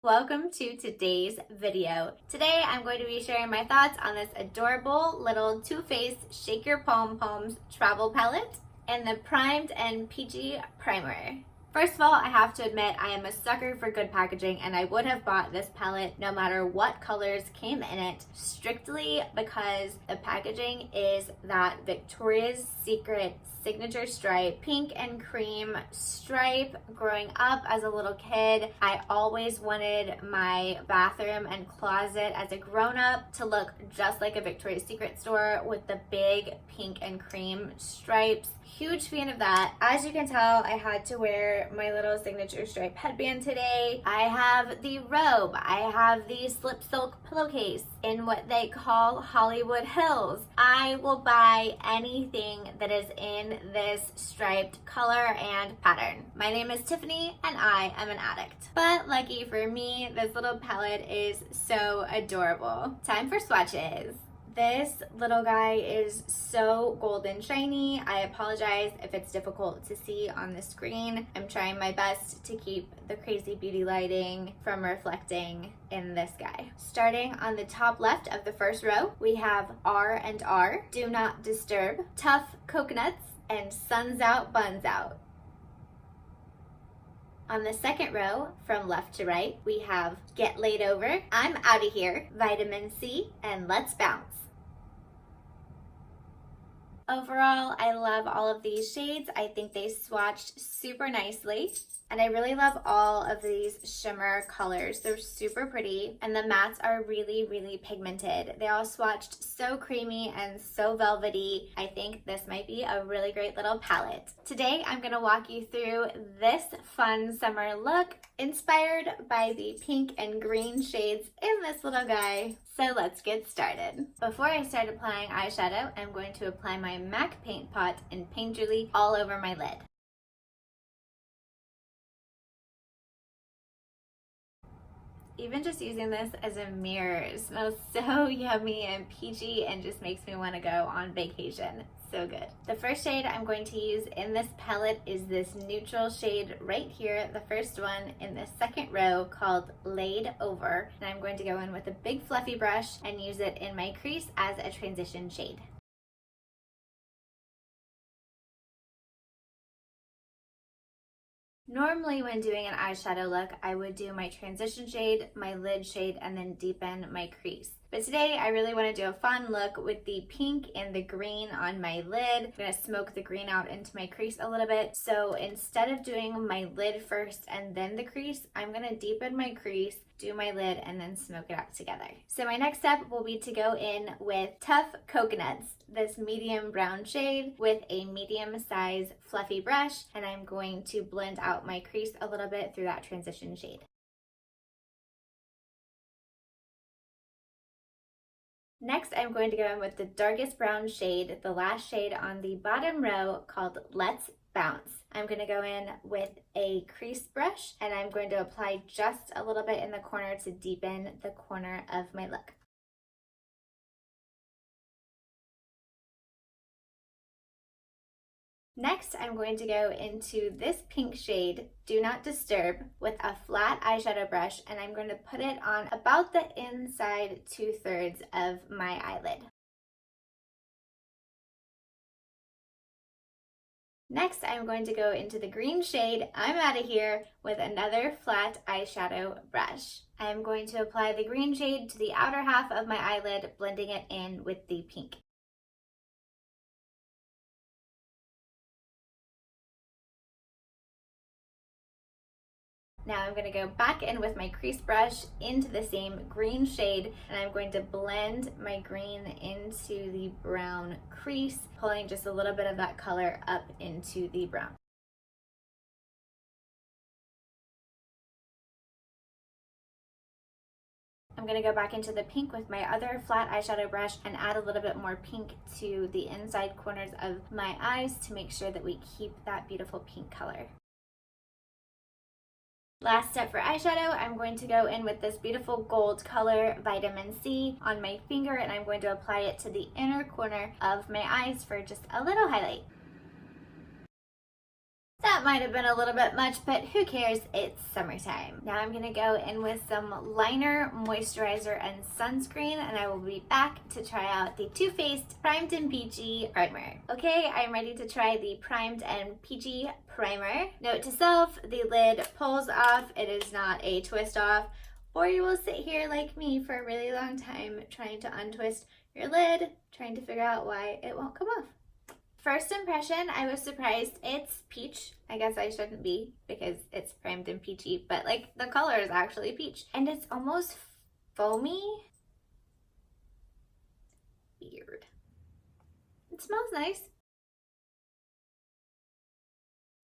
Welcome to today's video. Today I'm going to be sharing my thoughts on this adorable little Too Faced Shake Your Pom Poms travel palette in the Primed and Peachy Primer. First of all, I have to admit I am a sucker for good packaging, and I would have bought this palette no matter what colors came in it, strictly because the packaging is that Victoria's Secret signature stripe, pink and cream stripe. Growing up as a little kid, I always wanted my bathroom and closet as a grown-up to look just like a Victoria's Secret store with the big pink and cream stripes. Huge fan of that. As you can tell, I had to wear my little signature stripe headband today. I have the robe. I have the slip silk pillowcase in what they call Hollywood Hills. I will buy anything that is in this striped color and pattern. My name is Tiffany and I am an addict. But lucky for me, this little palette is so adorable. Time for swatches. This little guy is so golden shiny. I apologize if it's difficult to see on the screen. I'm trying my best to keep the crazy beauty lighting from reflecting in this guy. Starting on the top left of the first row, we have R&R, Do Not Disturb, Tough Coconuts, and Suns Out, Buns Out. On the second row, from left to right, we have Get Laid Over, I'm Outta Here, Vitamin C, and Let's Bounce. Overall, I love all of these shades. I think they swatched super nicely. And I really love all of these shimmer colors. They're super pretty, and the mattes are really, really pigmented. They all swatched so creamy and so velvety. I think this might be a really great little palette. Today, I'm gonna walk you through this fun summer look inspired by the pink and green shades in this little guy. So let's get started. Before I start applying eyeshadow, I'm going to apply my MAC paint pot in Painterly all over my lid. Even just using this as a mirror, it smells so yummy and peachy and just makes me want to go on vacation. So good. The first shade I'm going to use in this palette is this neutral shade right here, the first one in the second row, called Laid Over. And I'm going to go in with a big fluffy brush and use it in my crease as a transition shade. Normally when doing an eyeshadow look, I would do my transition shade, my lid shade, and then deepen my crease. But today I really want to do a fun look with the pink and the green on my lid. I'm going to smoke the green out into my crease a little bit. So instead of doing my lid first and then the crease, I'm going to deepen my crease, do my lid, and then smoke it out together. So my next step will be to go in with Tough Coconuts, this medium brown shade, with a medium size fluffy brush, and I'm going to blend out my crease a little bit through that transition shade. Next, I'm going to go in with the darkest brown shade, the last shade on the bottom row, called Let's Bounce. I'm going to go in with a crease brush, and I'm going to apply just a little bit in the corner to deepen the corner of my look. Next, I'm going to go into this pink shade, Do Not Disturb, with a flat eyeshadow brush, and I'm going to put it on about the inside 2/3 of my eyelid. Next, I'm going to go into the green shade, I'm Outta Here, with another flat eyeshadow brush. I'm going to apply the green shade to the outer half of my eyelid, blending it in with the pink. Now I'm going to go back in with my crease brush into the same green shade, and I'm going to blend my green into the brown crease, pulling just a little bit of that color up into the brown. I'm going to go back into the pink with my other flat eyeshadow brush and add a little bit more pink to the inside corners of my eyes to make sure that we keep that beautiful pink color. Last step for eyeshadow, I'm going to go in with this beautiful gold color, Vitamin C, on my finger, and I'm going to apply it to the inner corner of my eyes for just a little highlight. That might have been a little bit much, but who cares? It's summertime. Now I'm gonna go in with some liner, moisturizer, and sunscreen, and I will be back to try out the Too Faced Primed and Peachy Primer. Okay, I'm ready to try the Primed and Peachy Primer. Note to self, the lid pulls off. It is not a twist off, or you will sit here like me for a really long time trying to untwist your lid, trying to figure out why it won't come off. First impression, I was surprised. It's peach. I guess I shouldn't be because it's primed and peachy, but like the color is actually peach. And it's almost foamy. Weird. It smells nice.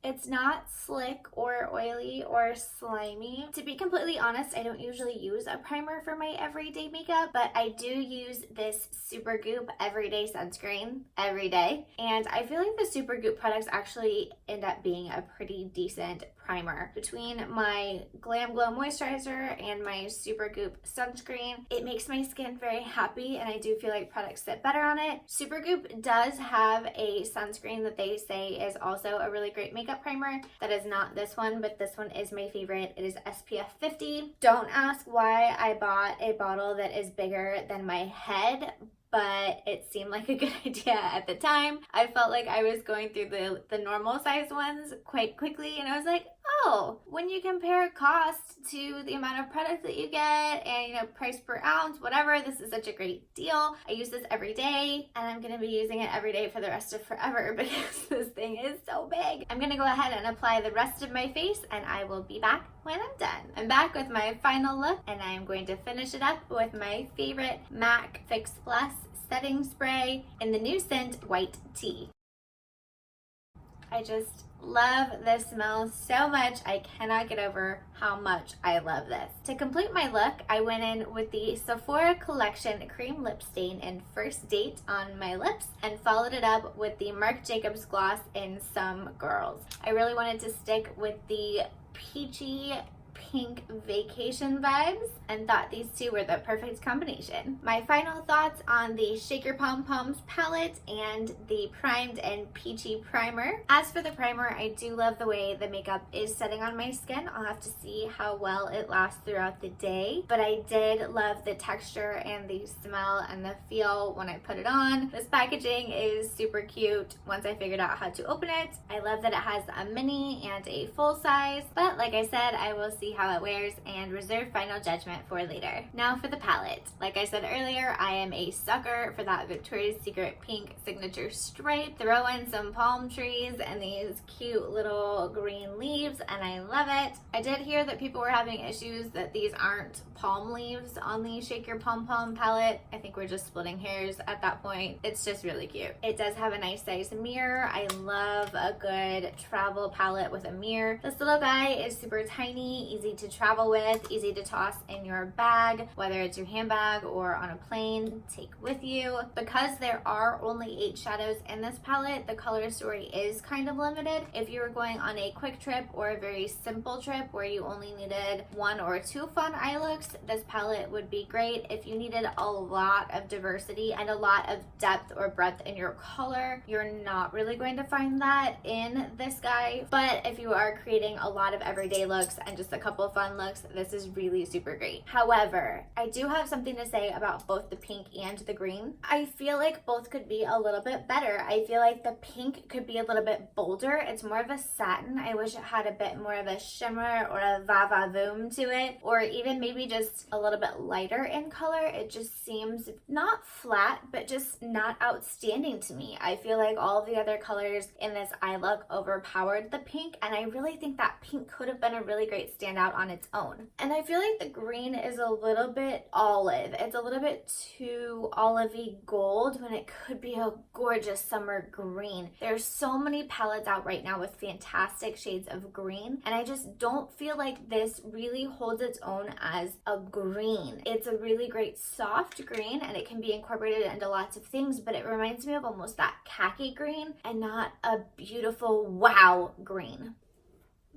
It's not slick or oily or slimy. To be completely honest, I don't usually use a primer for my everyday makeup, but I do use this Supergoop everyday sunscreen every day. And I feel like the Supergoop products actually end up being a pretty decent primer. Between my GlamGlow moisturizer and my Supergoop sunscreen, it makes my skin very happy, and I do feel like products sit better on it. Supergoop does have a sunscreen that they say is also a really great makeup primer. That is not this one, but this one is my favorite. It is SPF 50. Don't ask why I bought a bottle that is bigger than my head, but it seemed like a good idea at the time. I felt like I was going through the normal size ones quite quickly, and I was like, oh, when you compare cost to the amount of product that you get and, you know, price per ounce, whatever, this is such a great deal. I use this every day, and I'm gonna be using it every day for the rest of forever because this thing is so big. I'm gonna go ahead and apply the rest of my face, and I will be back when I'm done. I'm back with my final look, and I'm going to finish it up with my favorite MAC Fix Plus setting spray in the new scent White Tea. I just love this smell so much. I cannot get over how much I love this. To complete my look, I went in with the Sephora Collection Cream Lip Stain in First Date on my lips and followed it up with the Marc Jacobs Gloss in Some Girls. I really wanted to stick with the peachy pink vacation vibes and thought these two were the perfect combination. My final thoughts on the Shake Your Pom Poms palette and the Primed and Peachy Primer. As for the primer, I do love the way the makeup is setting on my skin. I'll have to see how well it lasts throughout the day, but I did love the texture and the smell and the feel when I put it on. This packaging is super cute once I figured out how to open it. I love that it has a mini and a full size, but like I said, I will see how it wears and reserve final judgment for later. Now for the palette. Like I said earlier, I am a sucker for that Victoria's Secret pink signature stripe. Throw in some palm trees and these cute little green leaves, and I love it. I did hear that people were having issues that these aren't palm leaves on the Shake Your Pom Pom palette. I think we're just splitting hairs at that point. It's just really cute. It does have a nice size mirror. I love a good travel palette with a mirror. This little guy is super tiny, easy to travel with, easy to toss in your bag, whether it's your handbag or on a plane, take with you. Because there are only 8 shadows in this palette, the color story is kind of limited. If you were going on a quick trip or a very simple trip where you only needed 1 or 2 fun eye looks, this palette would be great. If you needed a lot of diversity and a lot of depth or breadth in your color, you're not really going to find that in this guy. But if you are creating a lot of everyday looks and just a couple fun looks, this is really super great. However, I do have something to say about both the pink and the green. I feel like both could be a little bit better. I feel like the pink could be a little bit bolder. It's more of a satin. I wish it had a bit more of a shimmer or a va-va-voom to it, or even maybe just a little bit lighter in color. It just seems not flat, but just not outstanding to me. I feel like all of the other colors in this eye look overpowered the pink, and I really think that pink could have been a really great standout on its own. And I feel like the green is a little bit olive. It's a little bit too olivey gold when it could be a gorgeous summer green. There's so many palettes out right now with fantastic shades of green, and I just don't feel like this really holds its own as a green. It's a really great soft green, and it can be incorporated into lots of things, but it reminds me of almost that khaki green and not a beautiful wow green.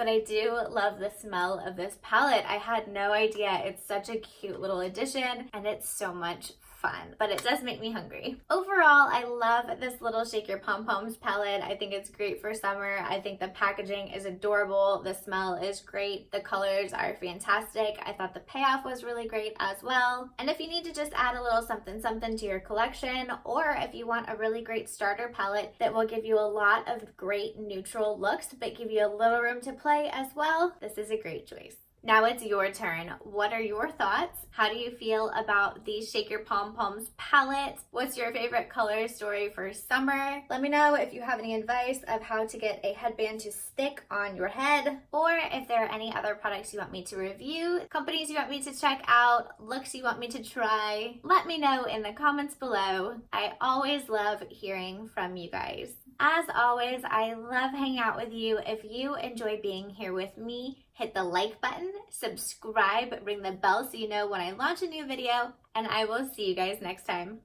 but I do love the smell of this palette. I had no idea. It's such a cute little addition and it's so much fun, but it does make me hungry. Overall, I love this little Shake Your Pom Poms palette. I think it's great for summer. I think the packaging is adorable. The smell is great. The colors are fantastic. I thought the payoff was really great as well. And if you need to just add a little something something to your collection, or if you want a really great starter palette that will give you a lot of great neutral looks but give you a little room to play as well, this is a great choice. Now it's your turn. What are your thoughts? How do you feel about the Shake Your Pom Poms palette? What's your favorite color story for summer? Let me know if you have any advice of how to get a headband to stick on your head, or if there are any other products you want me to review, companies you want me to check out, looks you want me to try. Let me know in the comments below. I always love hearing from you guys. As always, I love hanging out with you. If you enjoy being here with me, hit the like button, subscribe, ring the bell so you know when I launch a new video, and I will see you guys next time.